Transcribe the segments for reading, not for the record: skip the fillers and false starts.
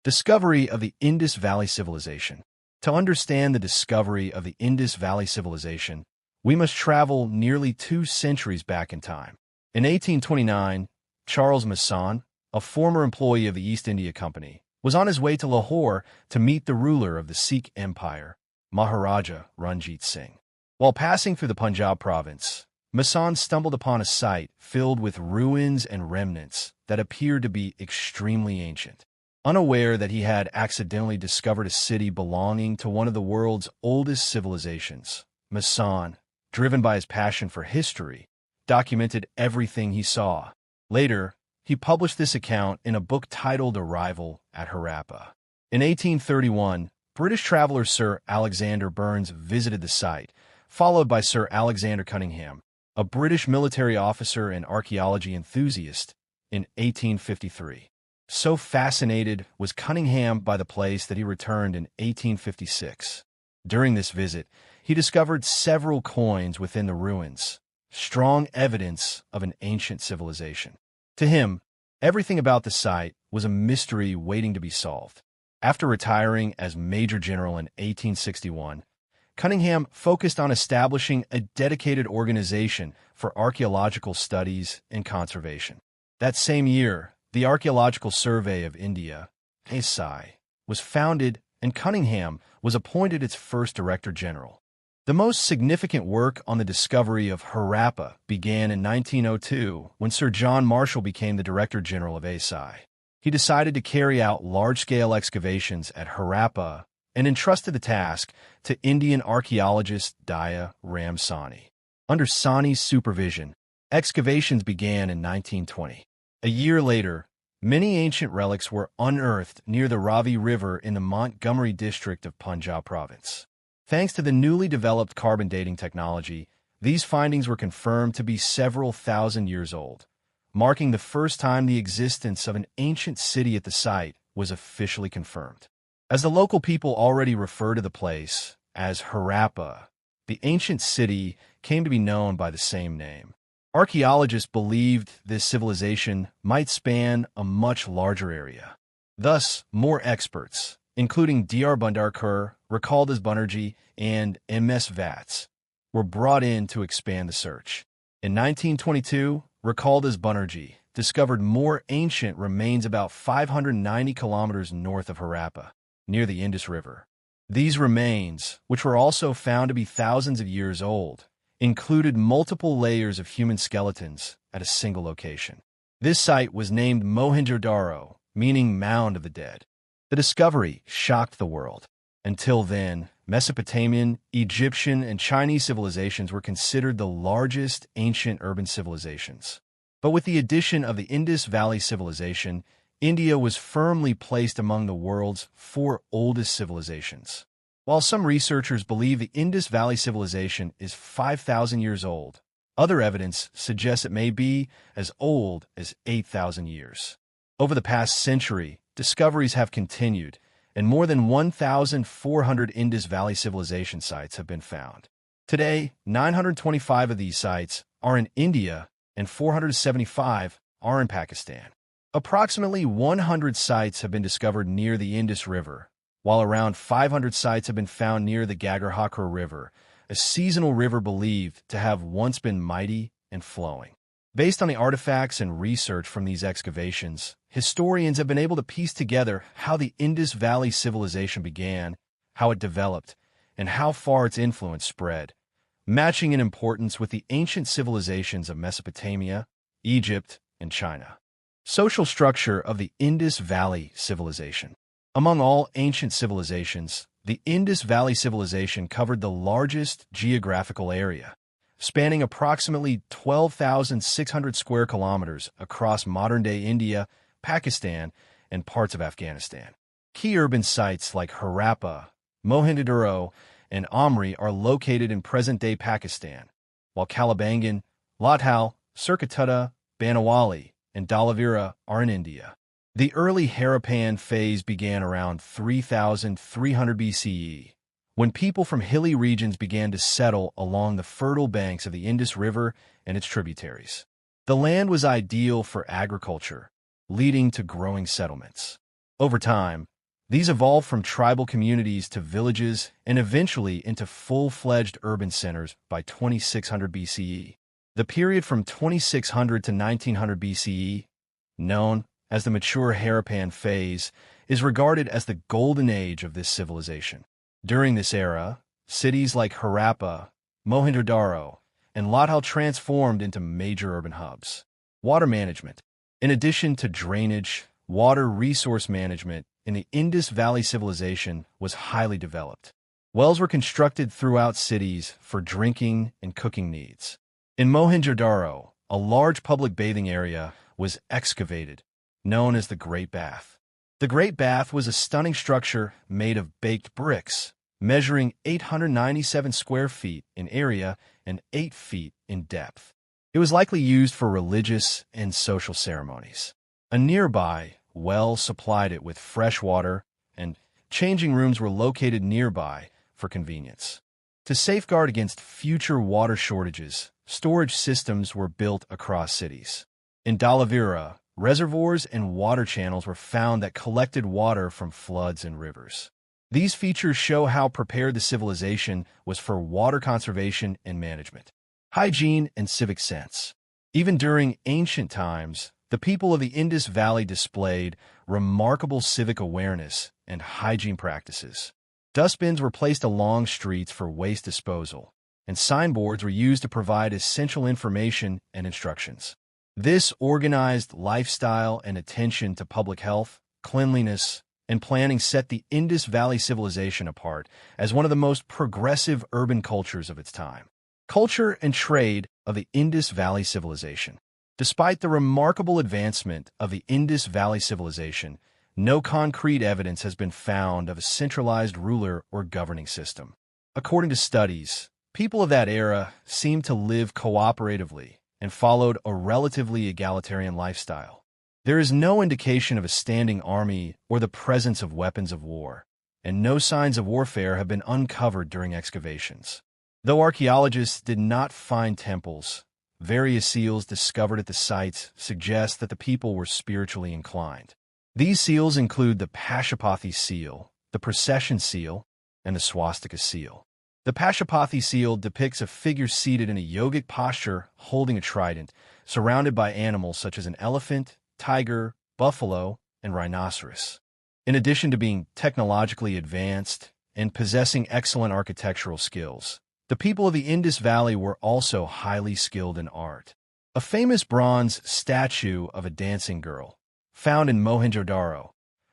Discovery of the Indus Valley Civilization. To understand the discovery of the Indus Valley Civilization, we must travel nearly 2 centuries back in time. In 1829, Charles Masson, a former employee of the East India Company, was on his way to Lahore to meet the ruler of the Sikh Empire, Maharaja Ranjit Singh. While passing through the Punjab province, Masson stumbled upon a site filled with ruins and remnants that appeared to be extremely ancient. Unaware that he had accidentally discovered a city belonging to one of the world's oldest civilizations, Masson, driven by his passion for history, documented everything he saw. Later, he published this account in a book titled Arrival at Harappa. In 1831, British traveler Sir Alexander Burnes visited the site, followed by Sir Alexander Cunningham, a British military officer and archaeology enthusiast, in 1853. So fascinated was Cunningham by the place that he returned in 1856. During this visit, he discovered several coins within the ruins, strong evidence of an ancient civilization. To him, everything about the site was a mystery waiting to be solved. After retiring as Major General in 1861, Cunningham focused on establishing a dedicated organization for archaeological studies and conservation. That same year, the Archaeological Survey of India, HistoryFacts, was founded, and Cunningham was appointed its first Director General. The most significant work on the discovery of Harappa began in 1902 when Sir John Marshall became the Director General of HistoryFacts. He decided to carry out large-scale excavations at Harappa and entrusted the task to Indian archaeologist Daya Ram Sahni. Under Sahni's supervision, excavations began in 1920. A year later, many ancient relics were unearthed near the Ravi River in the Montgomery district of Punjab province. Thanks to the newly developed carbon dating technology, these findings were confirmed to be several thousand years old, marking the first time the existence of an ancient city at the site was officially confirmed. As the local people already refer to the place as Harappa, the ancient city came to be known by the same name. Archaeologists believed this civilization might span a much larger area. Thus, more experts, including Dr. Bundarkar, recalled as Banerjee, and MS Vats, were brought in to expand the search. In 1922, recalled as Banerjee, discovered more ancient remains about 590 kilometers north of Harappa, near the Indus River. These remains, which were also found to be thousands of years old, included multiple layers of human skeletons at a single location. This site was named Mohenjo-Daro, meaning Mound of the Dead. The discovery shocked the world. Until then, Mesopotamian, Egyptian, and Chinese civilizations were considered the largest ancient urban civilizations. But with the addition of the Indus Valley Civilization, India was firmly placed among the world's 4 oldest civilizations. While some researchers believe the Indus Valley Civilization is 5,000 years old, other evidence suggests it may be as old as 8,000 years. Over the past century, discoveries have continued, and more than 1,400 Indus Valley Civilization sites have been found. Today, 925 of these sites are in India, and 475 are in Pakistan. Approximately 100 sites have been discovered near the Indus River, while around 500 sites have been found near the Gagarhakra River, a seasonal river believed to have once been mighty and flowing. Based on the artifacts and research from these excavations, historians have been able to piece together how the Indus Valley Civilization began, how it developed, and how far its influence spread, matching in importance with the ancient civilizations of Mesopotamia, Egypt, and China. Social structure of the Indus Valley Civilization. Among all ancient civilizations, the Indus Valley Civilization covered the largest geographical area, spanning approximately 12,600 square kilometers across modern-day India, Pakistan, and parts of Afghanistan. Key urban sites like Harappa, Mohenjo-Daro, and Amri are located in present-day Pakistan, while Kalibangan, Lathal, Surkututta, Banawali, and Dhalavira are in India. The early Harappan phase began around 3,300 BCE, when people from hilly regions began to settle along the fertile banks of the Indus River and its tributaries. The land was ideal for agriculture, leading to growing settlements. Over time, These evolved from tribal communities to villages and eventually into full-fledged urban centers by 2600 BCE. The period from 2600 to 1900 BCE, known as the mature Harappan phase, is regarded as the golden age of this civilization. During this era, cities like Harappa, Mohenjo-daro, and Lathal transformed into major urban hubs. Water management. In addition to drainage, water resource management in the Indus Valley civilization was highly developed. Wells were constructed throughout cities for drinking and cooking needs. In Mohenjo-daro, a large public bathing area was excavated, known as the Great Bath. The Great Bath was a stunning structure made of baked bricks, measuring 897 square feet in area and 8 feet in depth. It was likely used for religious and social ceremonies. A nearby well supplied it with fresh water, and changing rooms were located nearby for convenience. To safeguard against future water shortages, storage systems were built across cities. In Dhalavira, reservoirs and water channels were found that collected water from floods and rivers. These features show how prepared the civilization was for water conservation and management. Hygiene and civic sense. Even during ancient times, the people of the Indus Valley displayed remarkable civic awareness and hygiene practices. Dustbins were placed along streets for waste disposal, and signboards were used to provide essential information and instructions. This organized lifestyle and attention to public health, cleanliness, and planning set the Indus Valley civilization apart as one of the most progressive urban cultures of its time. Culture and trade of the Indus Valley civilization. Despite the remarkable advancement of the Indus Valley civilization, no concrete evidence has been found of a centralized ruler or governing system. According to studies, people of that era seemed to live cooperatively and followed a relatively egalitarian lifestyle. There is no indication of a standing army or the presence of weapons of war, and no signs of warfare have been uncovered during excavations. Though archaeologists did not find temples, various seals discovered at the sites suggest that the people were spiritually inclined. These seals include the Pashupati seal, the procession seal, and the swastika seal. The Pashupati seal depicts a figure seated in a yogic posture holding a trident, surrounded by animals such as an elephant, tiger, buffalo, and rhinoceros. In addition to being technologically advanced and possessing excellent architectural skills, the people of the Indus Valley were also highly skilled in art. A famous bronze statue of a dancing girl, found in Mohenjo-daro,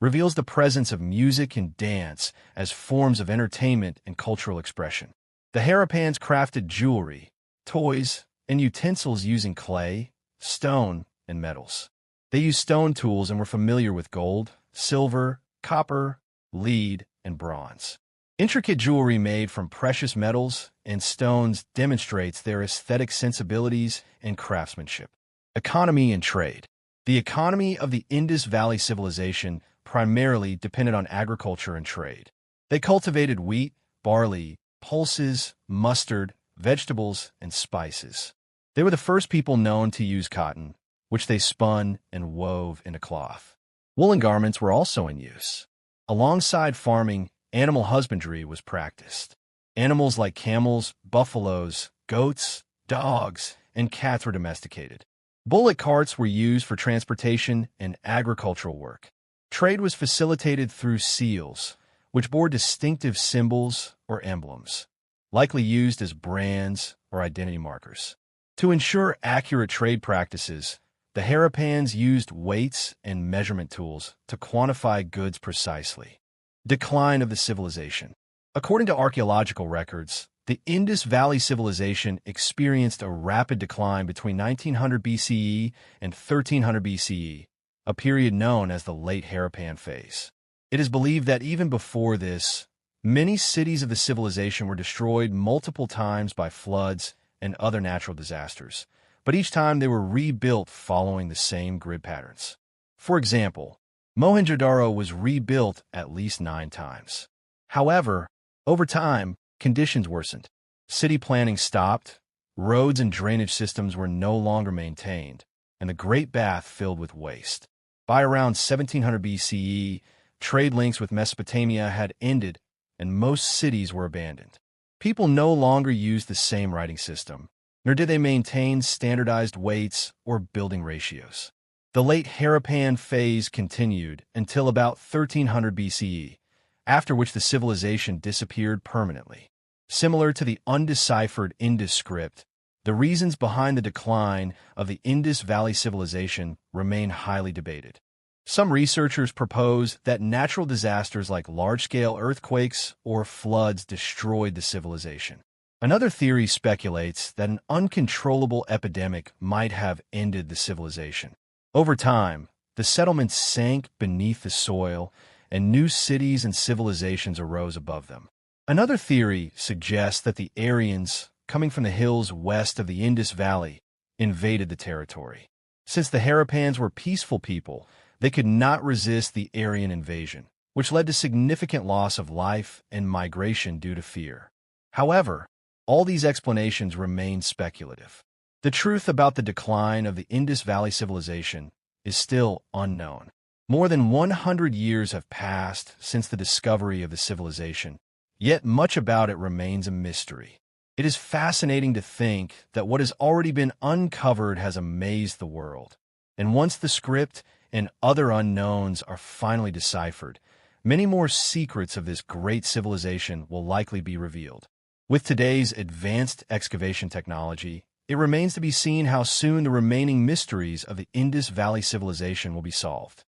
reveals the presence of music and dance as forms of entertainment and cultural expression. The Harappans crafted jewelry, toys, and utensils using clay, stone, and metals. They used stone tools and were familiar with gold, silver, copper, lead, and bronze. Intricate jewelry made from precious metals and stones demonstrates their aesthetic sensibilities and craftsmanship. Economy and trade. The economy of the Indus Valley civilization primarily depended on agriculture and trade. They cultivated wheat, barley, pulses, mustard, vegetables, and spices. They were the first people known to use cotton, which they spun and wove into cloth. Woolen garments were also in use. Alongside farming, animal husbandry was practiced. Animals like camels, buffaloes, goats, dogs, and cats were domesticated. Bullock carts were used for transportation and agricultural work. Trade was facilitated through seals, which bore distinctive symbols or emblems, likely used as brands or identity markers. To ensure accurate trade practices, the Harappans used weights and measurement tools to quantify goods precisely. Decline of the civilization. According to archaeological records, the Indus Valley civilization experienced a rapid decline between 1900 BCE and 1300 BCE, a period known as the Late Harappan phase. It is believed that even before this, many cities of the civilization were destroyed multiple times by floods and other natural disasters, but each time they were rebuilt following the same grid patterns. For example, Mohenjo-daro was rebuilt at least 9 times. However, over time, conditions worsened. City planning stopped, roads and drainage systems were no longer maintained, and the Great Bath filled with waste. By around 1700 BCE, Trade links with Mesopotamia had ended, and most cities were abandoned. People no longer used the same writing system, nor did they maintain standardized weights or building ratios. The late Harappan phase continued until about 1300 BCE, after which the civilization disappeared permanently. Similar to the undeciphered Indus script, the reasons behind the decline of the Indus Valley civilization remain highly debated. Some researchers propose that natural disasters like large-scale earthquakes or floods destroyed the civilization. Another theory speculates that an uncontrollable epidemic might have ended the civilization. Over time, the settlements sank beneath the soil, and new cities and civilizations arose above them. Another theory suggests that the Aryans, coming from the hills west of the Indus Valley, invaded the territory. Since the Harappans were peaceful people, they could not resist the Aryan invasion, which led to significant loss of life and migration due to fear. However, all these explanations remain speculative. The truth about the decline of the Indus Valley civilization is still unknown. More than 100 years have passed since the discovery of the civilization, yet much about it remains a mystery. It is fascinating to think that what has already been uncovered has amazed the world. And once the script and other unknowns are finally deciphered, many more secrets of this great civilization will likely be revealed. With today's advanced excavation technology, it remains to be seen how soon the remaining mysteries of the Indus Valley civilization will be solved.